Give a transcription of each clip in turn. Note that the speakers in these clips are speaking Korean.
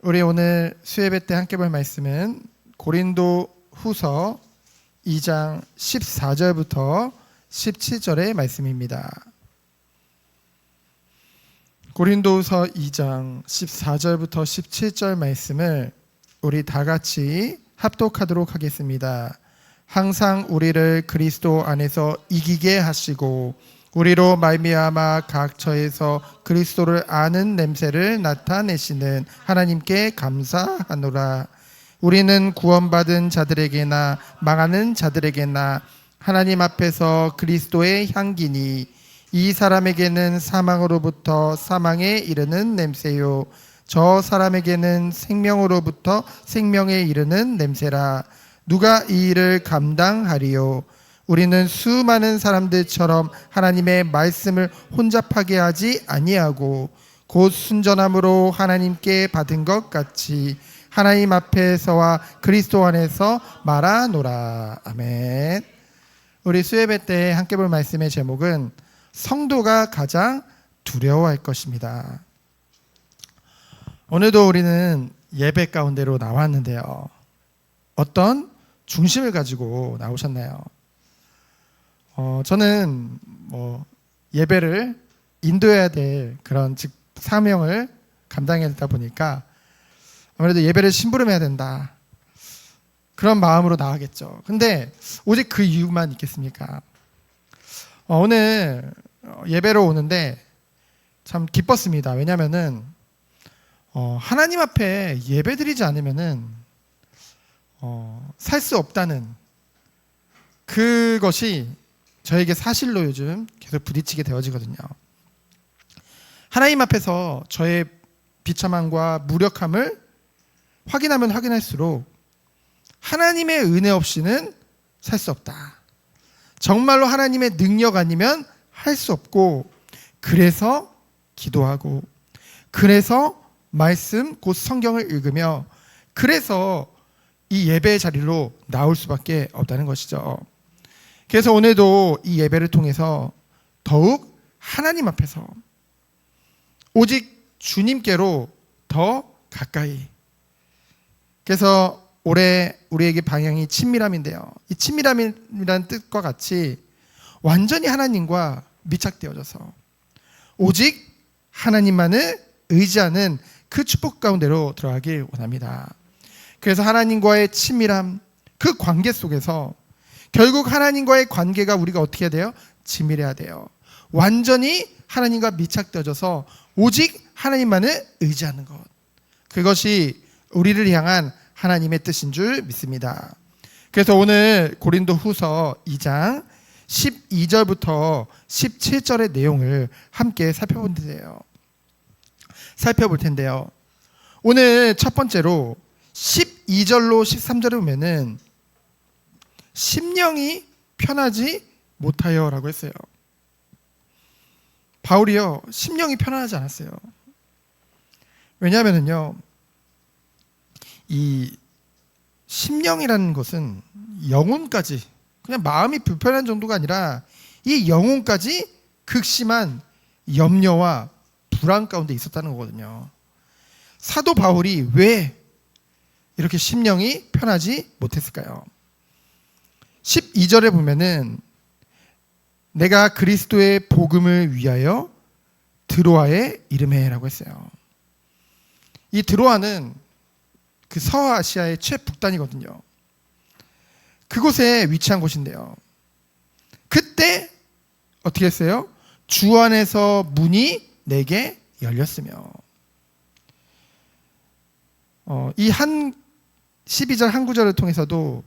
우리 오늘 수예배 때 함께 볼 말씀은 고린도 후서 2장 14절부터 17절의 말씀입니다. 고린도후서 2장 14절부터 17절 말씀을 우리 다 같이 합독하도록 하겠습니다. 항상 우리를 그리스도 안에서 이기게 하시고 우리로 말미암아 각 처에서 그리스도를 아는 냄새를 나타내시는 하나님께 감사하노라. 우리는 구원받은 자들에게나 망하는 자들에게나 하나님 앞에서 그리스도의 향기니 이 사람에게는 사망으로부터 사망에 이르는 냄새요 저 사람에게는 생명으로부터 생명에 이르는 냄새라. 누가 이 일을 감당하리요? 우리는 수많은 사람들처럼 하나님의 말씀을 혼잡하게 하지 아니하고 곧 순전함으로 하나님께 받은 것 같이 하나님 앞에서와 그리스도 안에서 말하노라. 아멘. 우리 수예배 때 함께 볼 말씀의 제목은 성도가 가장 두려워할 것입니다. 오늘도 우리는 예배 가운데로 나왔는데요. 어떤 중심을 가지고 나오셨나요? 저는 예배를 인도해야 될 그런 사명을 감당해야 되다 보니까 아무래도 예배를 심부름해야 된다. 그런 마음으로 나가겠죠. 근데 오직 그 이유만 있겠습니까? 오늘 예배로 오는데 참 기뻤습니다. 왜냐하면은 하나님 앞에 예배드리지 않으면은 살 수 없다는 그것이 저에게 사실로 요즘 계속 부딪히게 되어지거든요. 하나님 앞에서 저의 비참함과 무력함을 확인하면 확인할수록 하나님의 은혜 없이는 살 수 없다. 정말로 하나님의 능력 아니면 할 수 없고, 그래서 기도하고, 그래서 말씀 곧 성경을 읽으며, 그래서 이 예배의 자리로 나올 수밖에 없다는 것이죠. 그래서 오늘도 이 예배를 통해서 더욱 하나님 앞에서 오직 주님께로 더 가까이. 그래서 올해 우리에게 방향이 친밀함인데요. 이 친밀함이라는 뜻과 같이 완전히 하나님과 밀착되어져서 오직 하나님만을 의지하는 그 축복 가운데로 들어가길 원합니다. 그래서 하나님과의 친밀함, 그 관계 속에서 결국 하나님과의 관계가 우리가 어떻게 해야 돼요? 친밀해야 돼요. 완전히 하나님과 밀착되어져서 오직 하나님만을 의지하는 것. 그것이 우리를 향한 하나님의 뜻인 줄 믿습니다. 그래서 오늘 고린도 후서 2장 12절부터 17절의 내용을 함께 살펴볼 텐데요. 오늘 첫 번째로 12절로 13절을 보면은 심령이 편하지 못하여 라고 했어요. 바울이요, 심령이 편안하지 않았어요. 왜냐하면요, 이 심령이라는 것은 영혼까지, 그냥 마음이 불편한 정도가 아니라 이 영혼까지 극심한 염려와 불안 가운데 있었다는 거거든요. 사도 바울이 왜 이렇게 심령이 편하지 못했을까요? 12절에 보면은 내가 그리스도의 복음을 위하여 드로아에 이름해라고 했어요. 이 드로아는 그 서아시아의 최북단이거든요. 그곳에 위치한 곳인데요. 그때 어떻게 했어요? 주 안에서 문이 내게 열렸으며, 이 12절 한 구절을 통해서도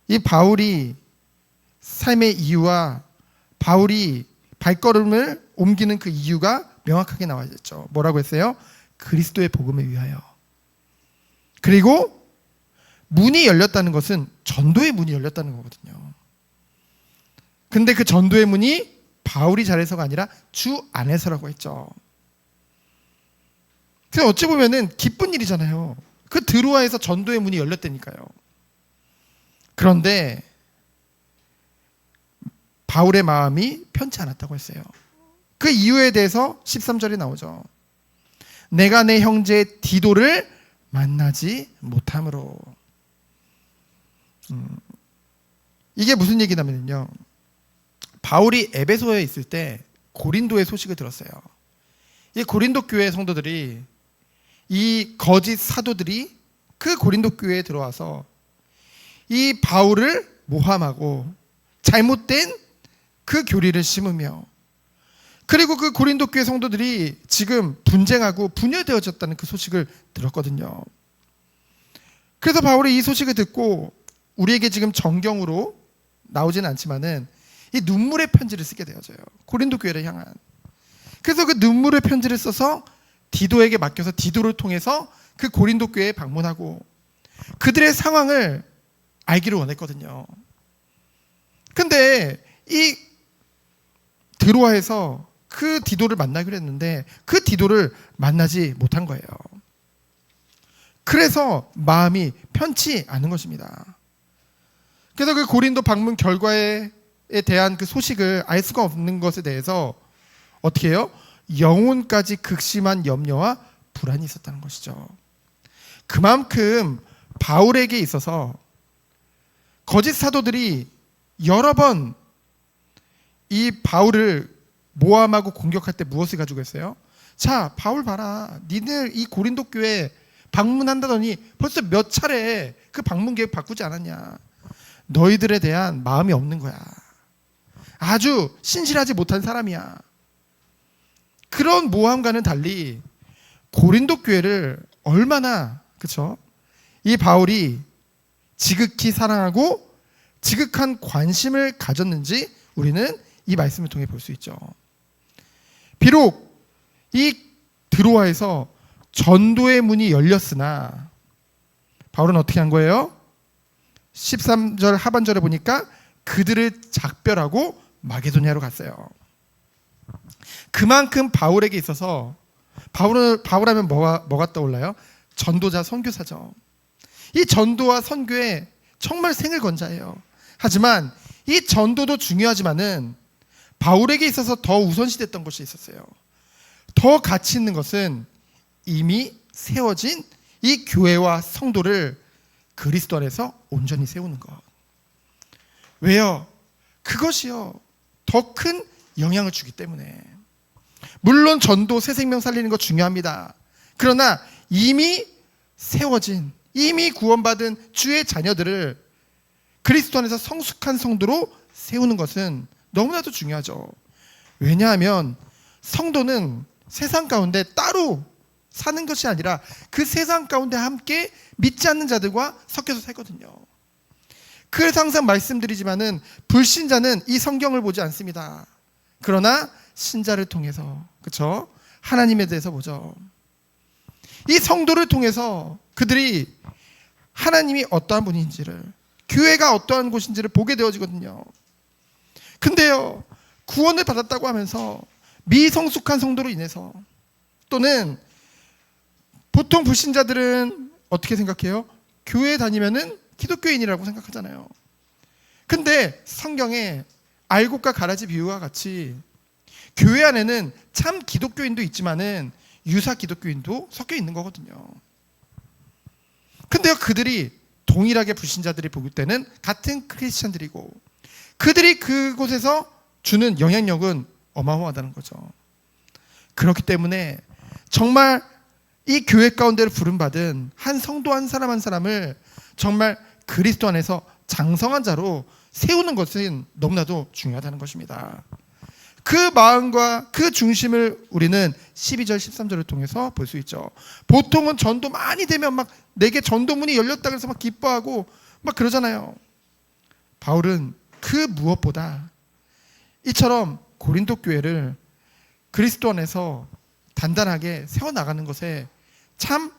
이 바울이 삶의 이유와 바울이 발걸음을 옮기는 그 이유가 명확하게 나와 있죠. 뭐라고 했어요? 그리스도의 복음을 위하여. 그리고 문이 열렸다는 것은 전도의 문이 열렸다는 거거든요. 근데 그 전도의 문이 바울이 잘해서가 아니라 주 안에서라고 했죠. 그래서 어찌 보면은 기쁜 일이잖아요. 그 드로아에서 전도의 문이 열렸다니까요. 그런데 바울의 마음이 편치 않았다고 했어요. 그 이유에 대해서 13절에 나오죠. 내가 내 형제 디도를 만나지 못함으로. 이게 무슨 얘기냐면요, 바울이 에베소에 있을 때 고린도의 소식을 들었어요. 이 고린도 교회 성도들이, 이 거짓 사도들이 그 고린도 교회에 들어와서 이 바울을 모함하고 잘못된 그 교리를 심으며, 그리고 그 고린도 교회 성도들이 지금 분쟁하고 분열되어졌다는 그 소식을 들었거든요. 그래서 바울이 이 소식을 듣고, 우리에게 지금 정경으로 나오지는 않지만은 이 눈물의 편지를 쓰게 되어져요, 고린도 교회를 향한. 그래서 그 눈물의 편지를 써서 디도에게 맡겨서 디도를 통해서 그 고린도 교회에 방문하고 그들의 상황을 알기를 원했거든요. 근데 이 드로아에서 그 디도를 만나기로 했는데 그 디도를 만나지 못한 거예요. 그래서 마음이 편치 않은 것입니다. 그래서 그 고린도 방문 결과에 대한 그 소식을 알 수가 없는 것에 대해서 어떻게 해요? 영혼까지 극심한 염려와 불안이 있었다는 것이죠. 그만큼 바울에게 있어서 거짓 사도들이 여러 번 이 바울을 모함하고 공격할 때 무엇을 가지고 했어요? 자, 바울 봐라, 니들 이 고린도 교회 방문한다더니 벌써 몇 차례 그 방문 계획 바꾸지 않았냐. 너희들에 대한 마음이 없는 거야. 아주 신실하지 못한 사람이야. 그런 모함과는 달리 고린도 교회를 얼마나, 그쵸? 이 바울이 지극히 사랑하고 지극한 관심을 가졌는지 우리는 이 말씀을 통해 볼 수 있죠. 비록 이 드로아에서 전도의 문이 열렸으나 바울은 어떻게 한 거예요? 13절 하반절에 보니까 그들을 작별하고 마게도냐로 갔어요. 그만큼 바울에게 있어서 바울하면 뭐가 떠올라요? 전도자, 선교사죠. 이 전도와 선교에 정말 생을 건자예요. 하지만 이 전도도 중요하지만은 바울에게 있어서 더 우선시됐던 것이 있었어요. 더 가치 있는 것은 이미 세워진 이 교회와 성도를 그리스도 안에서 온전히 세우는 것. 왜요? 그것이요, 더 큰 영향을 주기 때문에. 물론 전도, 새 생명 살리는 거 중요합니다. 그러나 이미 세워진, 이미 구원받은 주의 자녀들을 그리스도 안에서 성숙한 성도로 세우는 것은 너무나도 중요하죠. 왜냐하면 성도는 세상 가운데 따로 사는 것이 아니라 그 세상 가운데 함께 믿지 않는 자들과 섞여서 살거든요. 그래서 항상 말씀드리지만은 불신자는 이 성경을 보지 않습니다. 그러나 신자를 통해서, 그렇죠? 하나님에 대해서 보죠. 이 성도를 통해서 그들이 하나님이 어떠한 분인지를, 교회가 어떠한 곳인지를 보게 되어지거든요. 근데요, 구원을 받았다고 하면서 미성숙한 성도로 인해서, 또는 보통 불신자들은 어떻게 생각해요? 교회 다니면은 기독교인이라고 생각하잖아요. 근데 성경에 알곡과 가라지 비유와 같이 교회 안에는 참 기독교인도 있지만은 유사 기독교인도 섞여 있는 거거든요. 근데요, 그들이 동일하게 불신자들이 볼 때는 같은 크리스찬들이고 그들이 그곳에서 주는 영향력은 어마어마하다는 거죠. 그렇기 때문에 정말 이 교회 가운데를 부름받은 한 성도 한 사람 한 사람을 정말 그리스도 안에서 장성한 자로 세우는 것은 너무나도 중요하다는 것입니다. 그 마음과 그 중심을 우리는 12절 13절을 통해서 볼 수 있죠. 보통은 전도 많이 되면 막 내게 전도문이 열렸다 그래서 막 기뻐하고 막 그러잖아요. 바울은 그 무엇보다 이처럼 고린도 교회를 그리스도 안에서 단단하게 세워나가는 것에 참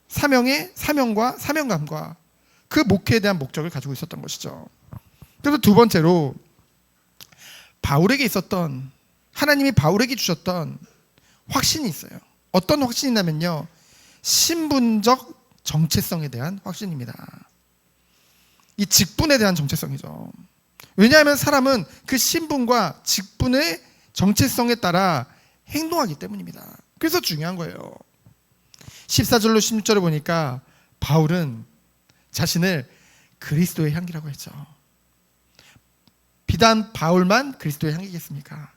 사명과 사명감과 그 목회에 대한 목적을 가지고 있었던 것이죠. 그래서 두 번째로 바울에게 있었던, 하나님이 바울에게 주셨던 확신이 있어요. 어떤 확신이냐면요, 신분적 정체성에 대한 확신입니다. 이 직분에 대한 정체성이죠. 왜냐하면 사람은 그 신분과 직분의 정체성에 따라 행동하기 때문입니다. 그래서 중요한 거예요. 14절로 16절을 보니까 바울은 자신을 그리스도의 향기라고 했죠. 비단 바울만 그리스도의 향기겠습니까?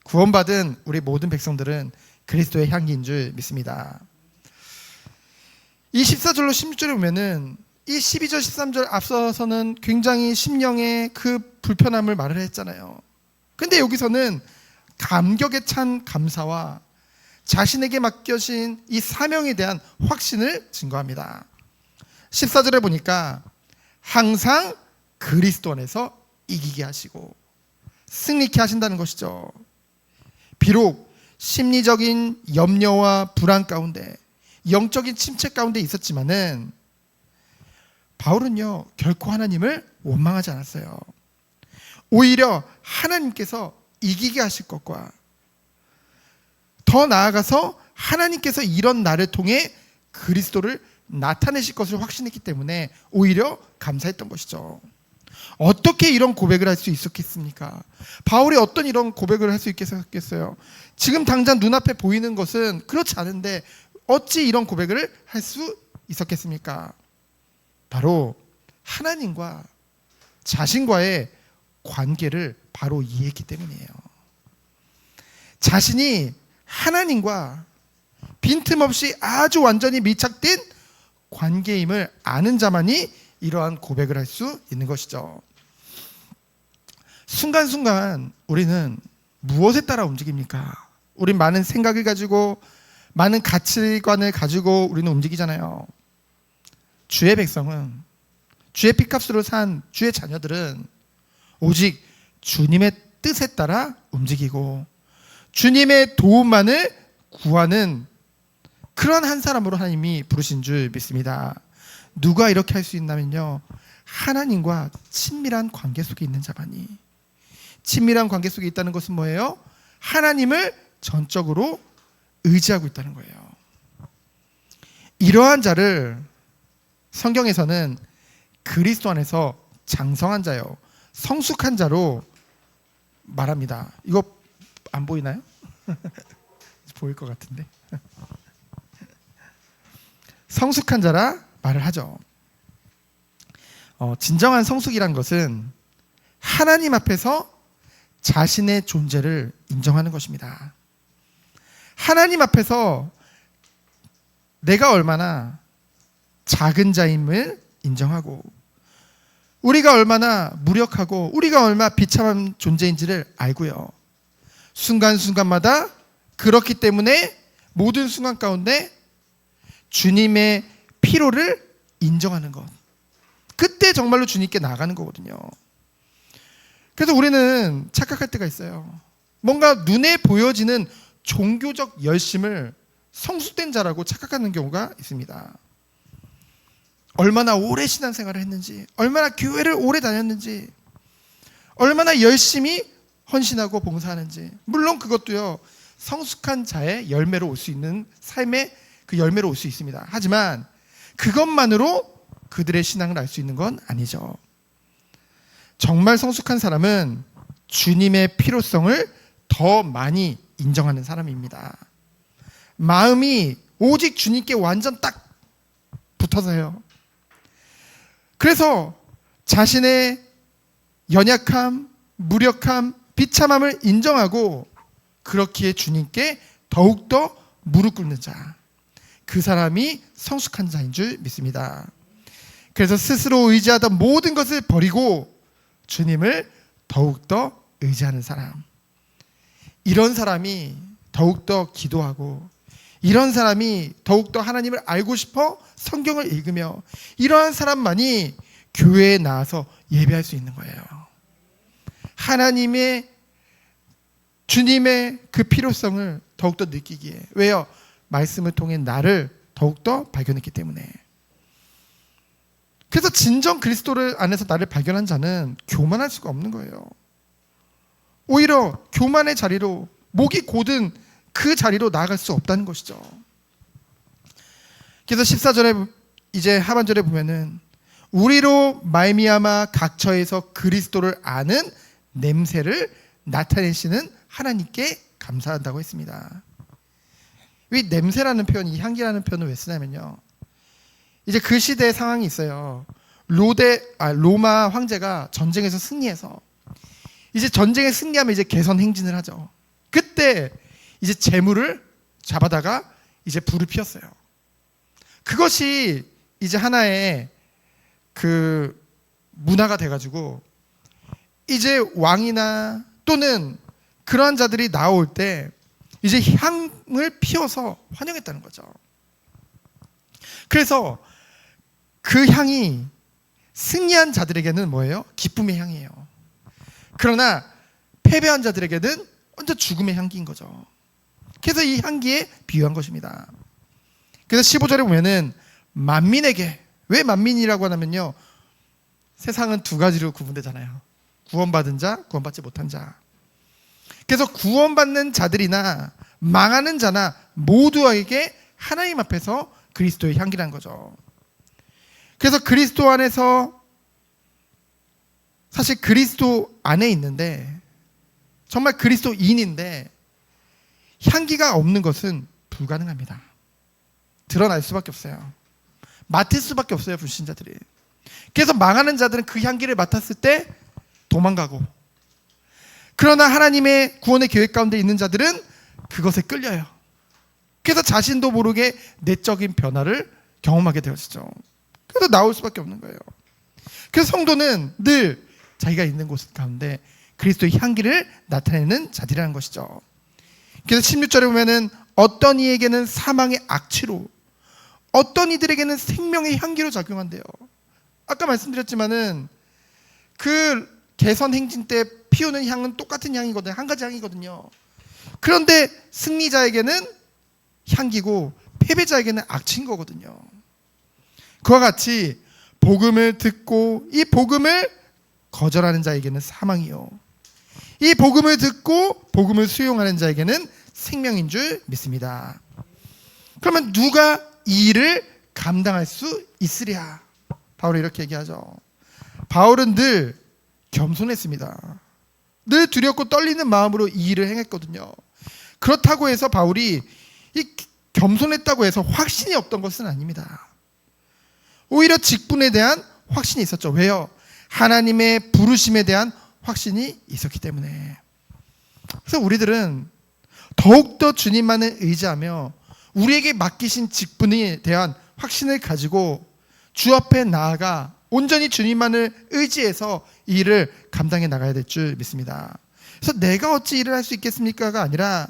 구원받은 우리 모든 백성들은 그리스도의 향기인 줄 믿습니다. 이 14절로 16절에 보면은 이 12절 13절 앞서서는 굉장히 심령의 그 불편함을 말을 했잖아요. 근데 여기서는 감격에 찬 감사와 자신에게 맡겨진 이 사명에 대한 확신을 증거합니다. 14절에 보니까 항상 그리스도 안에서 이기게 하시고 승리케 하신다는 것이죠. 비록 심리적인 염려와 불안 가운데, 영적인 침체 가운데 있었지만은 바울은요 결코 하나님을 원망하지 않았어요. 오히려 하나님께서 이기게 하실 것과 더 나아가서 하나님께서 이런 나를 통해 그리스도를 나타내실 것을 확신했기 때문에 오히려 감사했던 것이죠. 어떻게 이런 고백을 할 수 있었겠습니까? 바울이 어떤 이런 고백을 할 수 있겠어요? 지금 당장 눈앞에 보이는 것은 그렇지 않은데 어찌 이런 고백을 할 수 있었겠습니까? 바로 하나님과 자신과의 관계를 바로 이해했기 때문이에요. 자신이 하나님과 빈틈없이 아주 완전히 밀착된 관계임을 아는 자만이 이러한 고백을 할 수 있는 것이죠. 순간순간 우리는 무엇에 따라 움직입니까? 우린 많은 생각을 가지고 많은 가치관을 가지고 우리는 움직이잖아요. 주의 백성은, 주의 피값으로 산 주의 자녀들은 오직 주님의 뜻에 따라 움직이고 주님의 도움만을 구하는 그런 한 사람으로 하나님이 부르신 줄 믿습니다. 누가 이렇게 할 수 있냐면요, 하나님과 친밀한 관계 속에 있는 자만이. 친밀한 관계 속에 있다는 것은 뭐예요? 하나님을 전적으로 의지하고 있다는 거예요. 이러한 자를 성경에서는 그리스도 안에서 장성한 자요, 성숙한 자로 말합니다. 이거 안 보이나요? 보일 것 같은데. 성숙한 자라 말을 하죠. 진정한 성숙이란 것은 하나님 앞에서 자신의 존재를 인정하는 것입니다. 하나님 앞에서 내가 얼마나 작은 자임을 인정하고 우리가 얼마나 무력하고 우리가 얼마나 비참한 존재인지를 알고요. 순간순간마다 그렇기 때문에 모든 순간 가운데 주님의 필요를 인정하는 것, 그때 정말로 주님께 나가는 거거든요. 그래서 우리는 착각할 때가 있어요. 뭔가 눈에 보여지는 종교적 열심을 성숙된 자라고 착각하는 경우가 있습니다. 얼마나 오래 신앙생활을 했는지, 얼마나 교회를 오래 다녔는지, 얼마나 열심히 헌신하고 봉사하는지, 물론 그것도요 성숙한 자의 열매로 올 수 있는 삶의 그 열매로 올 수 있습니다. 하지만 그것만으로 그들의 신앙을 알 수 있는 건 아니죠. 정말 성숙한 사람은 주님의 필요성을 더 많이 인정하는 사람입니다. 마음이 오직 주님께 완전 딱 붙어서요. 그래서 자신의 연약함, 무력함, 비참함을 인정하고 그렇기에 주님께 더욱더 무릎 꿇는 자, 그 사람이 성숙한 자인 줄 믿습니다. 그래서 스스로 의지하던 모든 것을 버리고 주님을 더욱더 의지하는 사람, 이런 사람이 더욱더 기도하고 이런 사람이 더욱더 하나님을 알고 싶어 성경을 읽으며 이러한 사람만이 교회에 나와서 예배할 수 있는 거예요. 하나님의 주님의 그 필요성을 더욱더 느끼기에. 왜요? 말씀을 통해 나를 더욱더 발견했기 때문에. 그래서 진정 그리스도를 안에서 나를 발견한 자는 교만할 수가 없는 거예요. 오히려 교만의 자리로, 목이 곧은 그 자리로 나아갈 수 없다는 것이죠. 그래서 14절에 이제 하반절에 보면은 우리로 말미암아 각처에서 그리스도를 아는 냄새를 나타내시는 하나님께 감사한다고 했습니다. 이 냄새라는 표현, 이 향기라는 표현을 왜 쓰냐면요, 이제 그 시대의 상황이 있어요. 로마 황제가 전쟁에서 승리해서 이제 전쟁에 승리하면 이제 개선 행진을 하죠. 그때 이제 재물을 잡아다가 이제 불을 피웠어요. 그것이 이제 하나의 그 문화가 돼가지고 이제 왕이나 또는 그러한 자들이 나올 때 이제 향을 피워서 환영했다는 거죠. 그래서 그 향이 승리한 자들에게는 뭐예요? 기쁨의 향이에요. 그러나 패배한 자들에게는 완전 죽음의 향기인 거죠. 그래서 이 향기에 비유한 것입니다. 그래서 15절에 보면은 만민에게, 왜 만민이라고 하냐면요, 세상은 두 가지로 구분되잖아요. 구원받은 자, 구원받지 못한 자. 그래서 구원받는 자들이나 망하는 자나 모두에게 하나님 앞에서 그리스도의 향기라는 거죠. 그래서 그리스도 안에서, 사실 그리스도 안에 있는데 정말 그리스도인인데 향기가 없는 것은 불가능합니다. 드러날 수밖에 없어요. 맡을 수밖에 없어요, 불신자들이. 그래서 망하는 자들은 그 향기를 맡았을 때 도망가고, 그러나 하나님의 구원의 계획 가운데 있는 자들은 그것에 끌려요. 그래서 자신도 모르게 내적인 변화를 경험하게 되었죠. 그래서 나올 수밖에 없는 거예요. 그래서 성도는 늘 자기가 있는 곳 가운데 그리스도의 향기를 나타내는 자들이라는 것이죠. 그래서 16절에 보면은 어떤 이에게는 사망의 악취로, 어떤 이들에게는 생명의 향기로 작용한대요. 아까 말씀드렸지만은 그 개선 행진 때 피우는 향은 똑같은 향이거든요. 한 가지 향이거든요. 그런데 승리자에게는 향기고 패배자에게는 악취인 거거든요. 그와 같이 복음을 듣고 이 복음을 거절하는 자에게는 사망이요, 이 복음을 듣고 복음을 수용하는 자에게는 생명인 줄 믿습니다. 그러면 누가 이 일을 감당할 수 있으랴? 바울이 이렇게 얘기하죠. 바울은 늘 겸손했습니다. 늘 두렵고 떨리는 마음으로 이 일을 행했거든요. 그렇다고 해서 바울이 이 겸손했다고 해서 확신이 없던 것은 아닙니다. 오히려 직분에 대한 확신이 있었죠. 왜요? 하나님의 부르심에 대한 확신이 있었기 때문에. 그래서 우리들은 더욱더 주님만을 의지하며 우리에게 맡기신 직분에 대한 확신을 가지고 주 앞에 나아가 온전히 주님만을 의지해서 이 일을 감당해 나가야 될 줄 믿습니다. 그래서 내가 어찌 일을 할 수 있겠습니까가 아니라,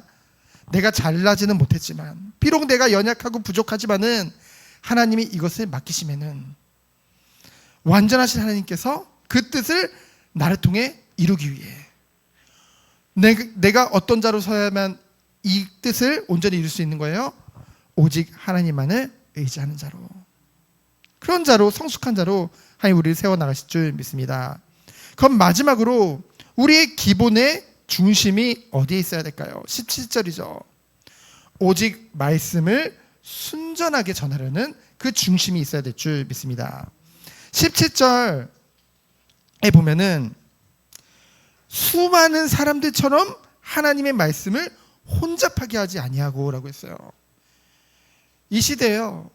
내가 잘나지는 못했지만, 비록 내가 연약하고 부족하지만은 하나님이 이것을 맡기시면은 완전하신 하나님께서 그 뜻을 나를 통해 이루기 위해 내가 어떤 자로 서야만 이 뜻을 온전히 이룰 수 있는 거예요? 오직 하나님만을 의지하는 자로, 그런 자로, 성숙한 자로 하나님 우리를 세워나가실 줄 믿습니다. 그럼 마지막으로 우리의 기본의 중심이 어디에 있어야 될까요? 17절이죠. 오직 말씀을 순전하게 전하려는 그 중심이 있어야 될 줄 믿습니다. 17절에 보면은 수많은 사람들처럼 하나님의 말씀을 혼잡하게 하지 아니하고 라고 했어요. 이 시대에요,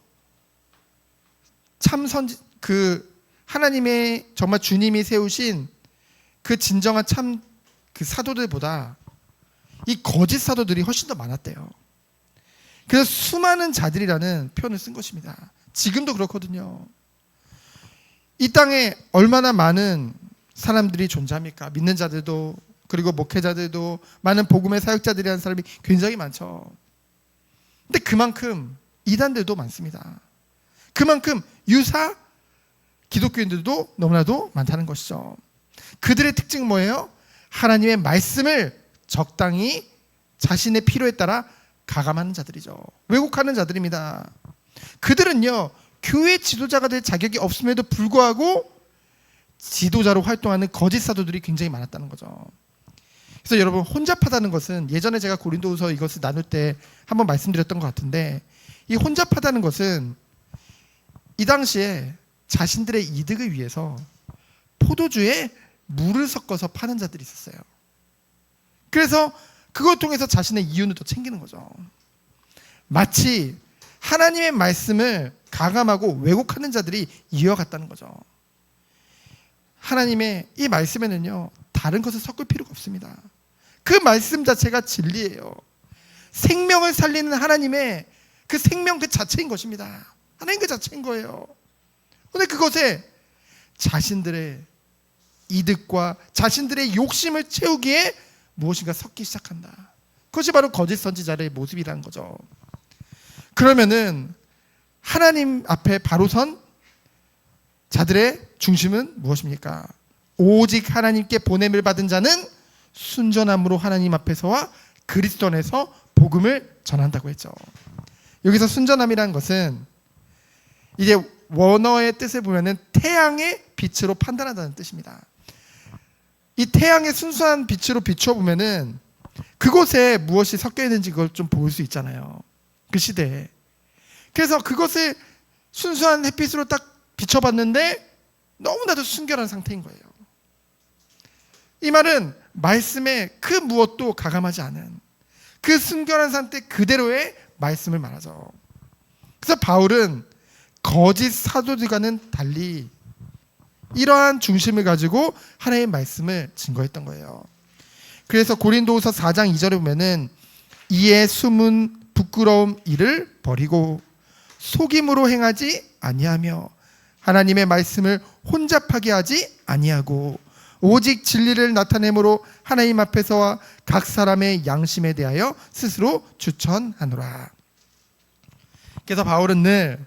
하나님의 정말 주님이 세우신 그 진정한 참 그 사도들보다 이 거짓 사도들이 훨씬 더 많았대요. 그래서 수많은 자들이라는 표현을 쓴 것입니다. 지금도 그렇거든요. 이 땅에 얼마나 많은 사람들이 존재합니까? 믿는 자들도, 그리고 목회자들도, 많은 복음의 사역자들이라는 사람이 굉장히 많죠. 근데 그만큼 이단들도 많습니다. 그만큼 유사 기독교인들도 너무나도 많다는 것이죠. 그들의 특징은 뭐예요? 하나님의 말씀을 적당히 자신의 필요에 따라 가감하는 자들이죠. 왜곡하는 자들입니다. 그들은요, 교회 지도자가 될 자격이 없음에도 불구하고 지도자로 활동하는 거짓 사도들이 굉장히 많았다는 거죠. 그래서 여러분, 혼잡하다는 것은, 예전에 제가 고린도후서 이것을 나눌 때 한번 말씀드렸던 것 같은데, 이 혼잡하다는 것은 이 당시에 자신들의 이득을 위해서 포도주에 물을 섞어서 파는 자들이 있었어요. 그래서 그걸 통해서 자신의 이윤을 더 챙기는 거죠. 마치 하나님의 말씀을 가감하고 왜곡하는 자들이 이어갔다는 거죠. 하나님의 이 말씀에는요, 다른 것을 섞을 필요가 없습니다. 그 말씀 자체가 진리예요. 생명을 살리는 하나님의 그 생명 그 자체인 것입니다. 하나님 그 자체인 거예요. 그런데 그것에 자신들의 이득과 자신들의 욕심을 채우기에 무엇인가 섞기 시작한다. 그것이 바로 거짓 선지자의 모습이라는 거죠. 그러면은 하나님 앞에 바로 선 자들의 중심은 무엇입니까? 오직 하나님께 보냄을 받은 자는 순전함으로 하나님 앞에서와 그리스도 안에서 복음을 전한다고 했죠. 여기서 순전함이라는 것은 이제 원어의 뜻을 보면은 태양의 빛으로 판단한다는 뜻입니다. 이 태양의 순수한 빛으로 비추어 보면은 그곳에 무엇이 섞여 있는지 그걸 좀 볼 수 있잖아요. 그 시대에. 그래서 그것을 순수한 햇빛으로 딱 비춰봤는데 너무나도 순결한 상태인 거예요. 이 말은 말씀에 그 무엇도 가감하지 않은 그 순결한 상태 그대로의 말씀을 말하죠. 그래서 바울은 거짓 사도들과는 달리 이러한 중심을 가지고 하나님의 말씀을 증거했던 거예요. 그래서 고린도후서 4장 2절에 보면은 이에 숨은 부끄러움 일을 버리고 속임으로 행하지 아니하며 하나님의 말씀을 혼잡하게 하지 아니하고 오직 진리를 나타내므로 하나님 앞에서와 각 사람의 양심에 대하여 스스로 추천하노라. 그래서 바울은 늘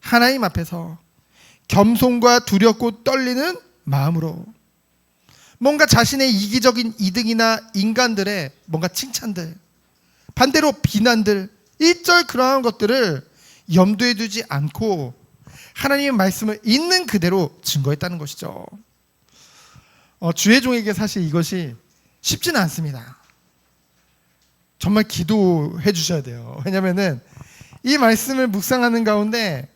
하나님 앞에서 겸손과 두렵고 떨리는 마음으로 뭔가 자신의 이기적인 이득이나 인간들의 뭔가 칭찬들, 반대로 비난들, 일절 그러한 것들을 염두에 두지 않고 하나님의 말씀을 있는 그대로 증거했다는 것이죠. 주의 종에게 사실 이것이 쉽지는 않습니다. 정말 기도해 주셔야 돼요. 왜냐하면 이 말씀을 묵상하는 가운데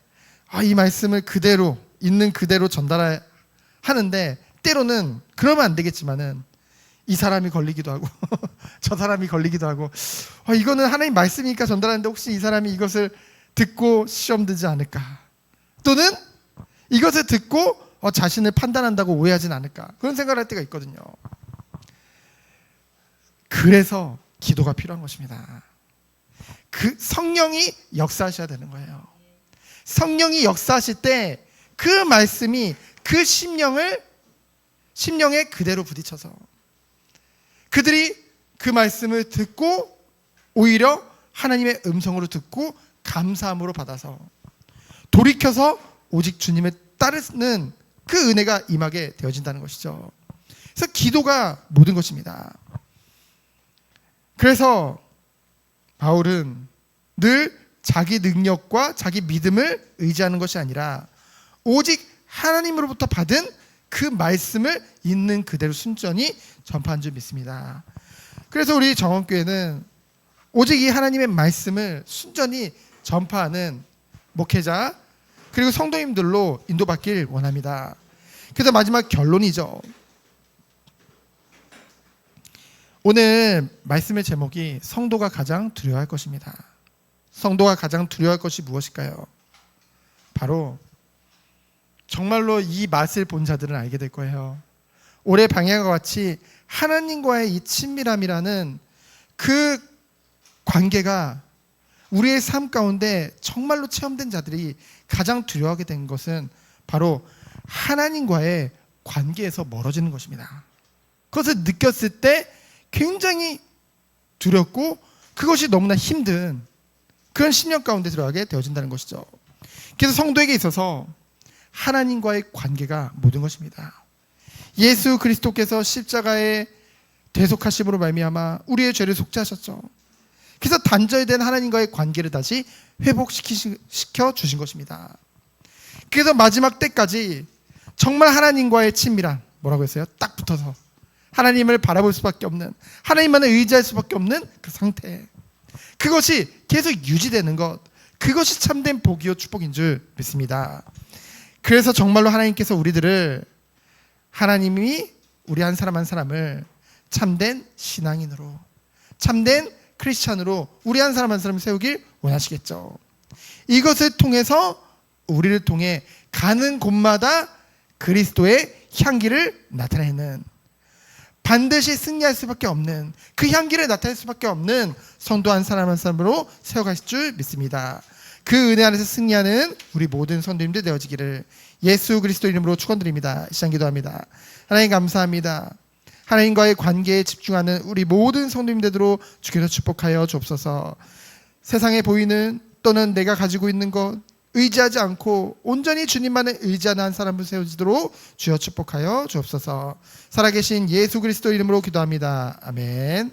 이 말씀을 그대로 있는 그대로 전달하는데 때로는 그러면 안 되겠지만은 이 사람이 걸리기도 하고 저 사람이 걸리기도 하고 이거는 하나님 말씀이니까 전달하는데 혹시 이 사람이 이것을 듣고 시험 들지 않을까, 또는 이것을 듣고 자신을 판단한다고 오해하진 않을까, 그런 생각을 할 때가 있거든요. 그래서 기도가 필요한 것입니다. 그 성령이 역사하셔야 되는 거예요. 성령이 역사하실 때 그 말씀이 그 심령에 그대로 부딪혀서 그들이 그 말씀을 듣고 오히려 하나님의 음성으로 듣고 감사함으로 받아서 돌이켜서 오직 주님을 따르는 그 은혜가 임하게 되어진다는 것이죠. 그래서 기도가 모든 것입니다. 그래서 바울은 늘 자기 능력과 자기 믿음을 의지하는 것이 아니라 오직 하나님으로부터 받은 그 말씀을 있는 그대로 순전히 전파한 줄 믿습니다. 그래서 우리 정원교회는 오직 이 하나님의 말씀을 순전히 전파하는 목회자 그리고 성도님들로 인도받길 원합니다. 그래서 마지막 결론이죠. 오늘 말씀의 제목이 성도가 가장 두려워할 것입니다. 성도가 가장 두려워할 것이 무엇일까요? 바로 정말로 이 맛을 본 자들은 알게 될 거예요. 올해 방향과 같이 하나님과의 이 친밀함이라는 그 관계가 우리의 삶 가운데 정말로 체험된 자들이 가장 두려워하게 된 것은 바로 하나님과의 관계에서 멀어지는 것입니다. 그것을 느꼈을 때 굉장히 두렵고 그것이 너무나 힘든 그런 심령 가운데 들어가게 되어진다는 것이죠. 그래서 성도에게 있어서 하나님과의 관계가 모든 것입니다. 예수 그리스도께서 십자가에 대속하심으로 말미암아 우리의 죄를 속죄하셨죠. 그래서 단절된 하나님과의 관계를 다시 회복시켜 주신 것입니다. 그래서 마지막 때까지 정말 하나님과의 친밀한, 뭐라고 했어요? 딱 붙어서 하나님을 바라볼 수밖에 없는, 하나님만을 의지할 수밖에 없는 그 상태, 그것이 계속 유지되는 것, 그것이 참된 복이요 축복인 줄 믿습니다. 그래서 정말로 하나님께서 우리들을, 하나님이 우리 한 사람 한 사람을 참된 신앙인으로, 참된 크리스찬으로 우리 한 사람 한 사람 세우길 원하시겠죠. 이것을 통해서 우리를 통해 가는 곳마다 그리스도의 향기를 나타내는, 반드시 승리할 수밖에 없는, 그 향기를 나타낼 수밖에 없는 성도 한 사람 한 사람으로 세워가실 줄 믿습니다. 그 은혜 안에서 승리하는 우리 모든 성도님들 되어지기를 예수 그리스도 이름으로 축원드립니다. 시간 기도합니다. 하나님 감사합니다. 하나님과의 관계에 집중하는 우리 모든 성도님들로 주께서 축복하여 주옵소서. 세상에 보이는 또는 내가 가지고 있는 것 의지하지 않고 온전히 주님만을 의지하는 한 사람을 세우지도록 주여 축복하여 주옵소서. 살아계신 예수 그리스도 이름으로 기도합니다. 아멘.